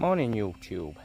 Morning, YouTube.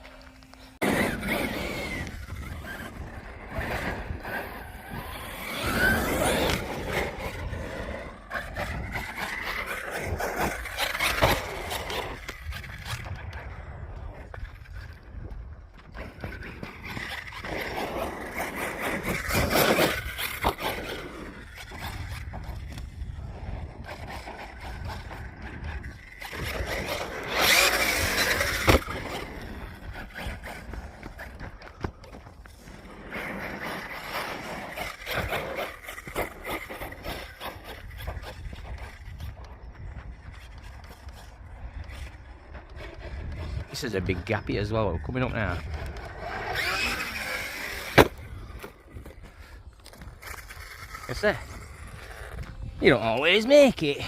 This is a big gappy as well. We're coming up now. What's that? You don't always make it.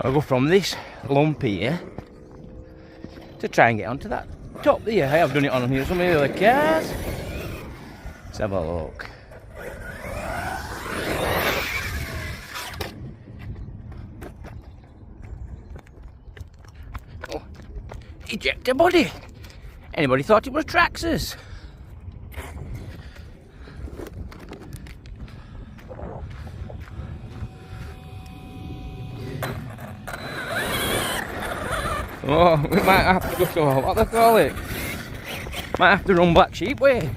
I'll go from this lump here to try and get onto that top there. I have done it on here, some of the other cars. Let's have a look. Oh, ejector body. Anybody thought it was Traxxas? Oh, we might have to go to, what do they call it? Might have to run Black Sheep way.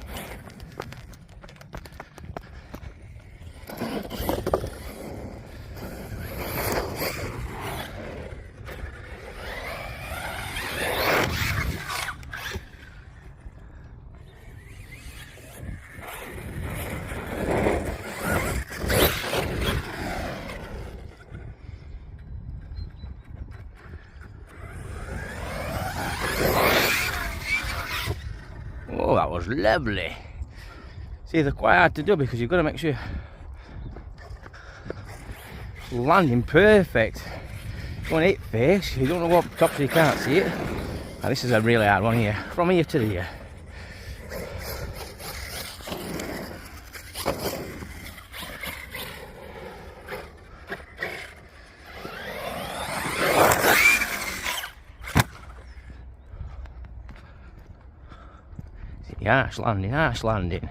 Oh, that was lovely. See, they're quite hard to do because you've got to make sure landing perfect. You want to hit face, you don't know what top so you can't see it. Now, this is a really hard one here, from here to here. Harsh landing, harsh landing.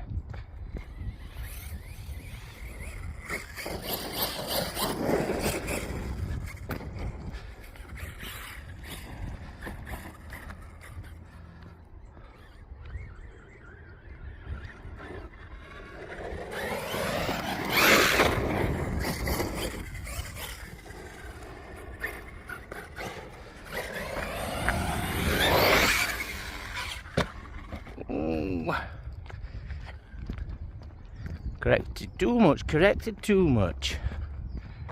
Corrected too much, corrected too much.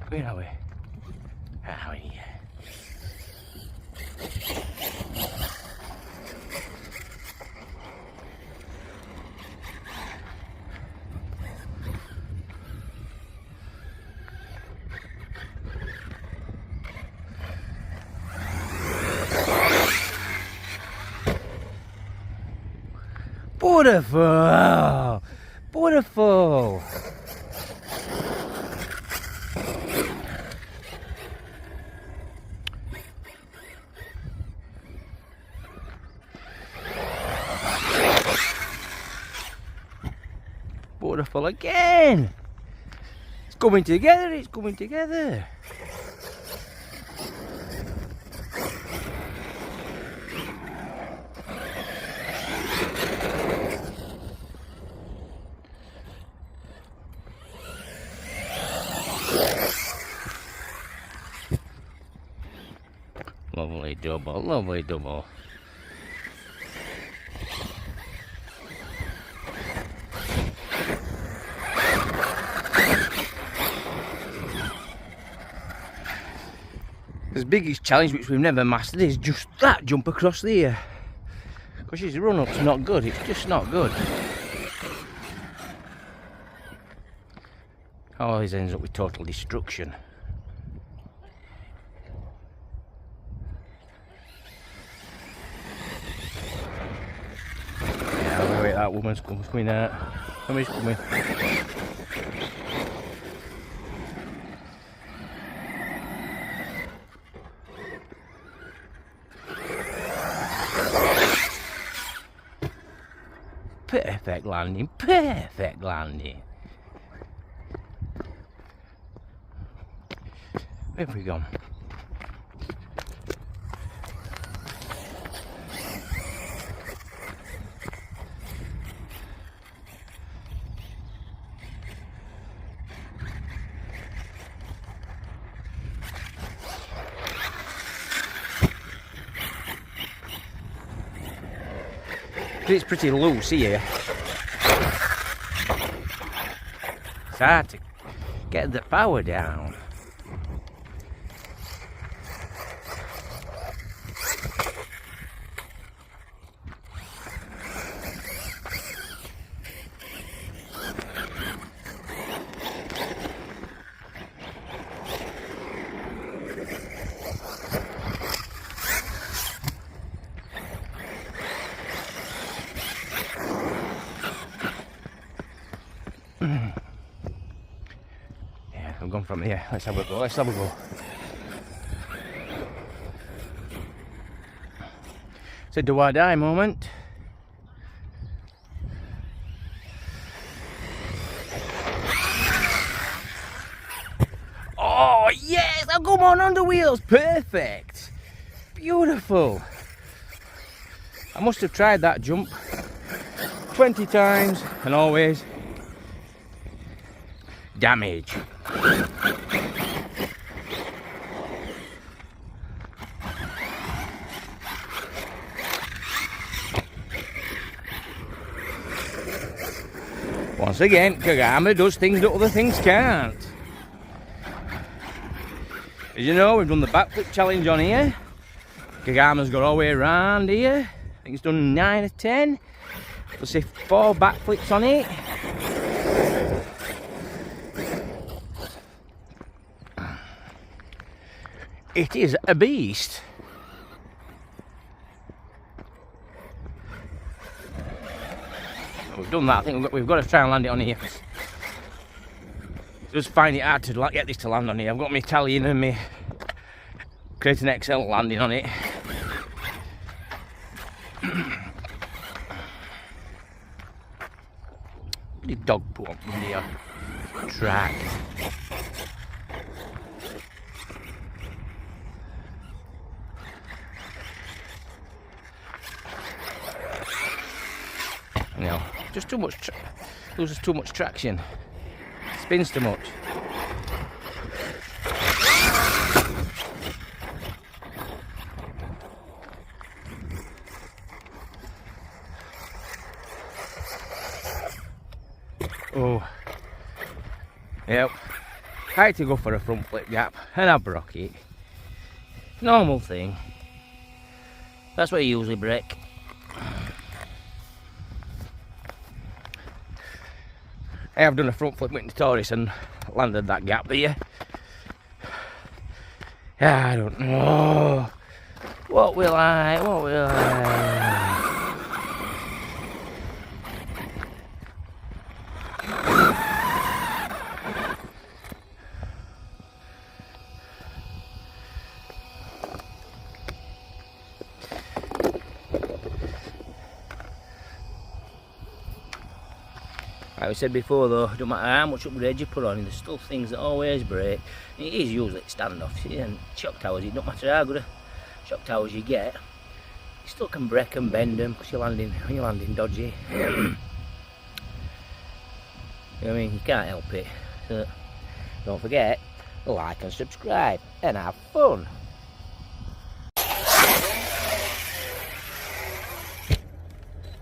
Where are we? Ah, we're here. Beautiful! Beautiful! Beautiful again! It's coming together, it's coming together. Lovely double, lovely double. The biggest challenge which we've never mastered is just that jump across there. Because his run up's not good, it's just not good. Always ends up with total destruction. Yeah, wait, that woman's coming out. Somebody's coming. Perfect landing, perfect landing. Where have we gone? It's pretty loose here. It's hard to get the power down. Yeah, I've gone from here. Let's have a go. Let's have a go. It's a do or die moment. Oh yes! I've come on the wheels. Perfect. Beautiful. I must have tried that jump 20 times and always damage. Once again, Kagama does things that other things can't. As you know, we've done the backflip challenge on here. Kagama's got all the way around here. I think it's done 9 or 10. We'll see 4 backflips on it. It is a beast. We've done that. I think we've got to try and land it on here. Just find it hard to get this to land on here. I've got my Italian and my Create an XL landing on it. What did dog put on the track? No, just too much. Loses too much traction. Spins too much. Oh, yep. I had to go for a front flip gap and I broke it. Normal thing. That's what you usually break. I have done a front flip with Taurus and landed that gap there. I don't know. What will I? Like we said before though, it don't matter how much upgrade you put on, there's still things that always break. And it is usually standoffs and shock towers. It don't matter how good a shock towers you get, you still can break and bend them because you're landing dodgy. You know what I mean? You can't help it. So don't forget, like and subscribe and have fun.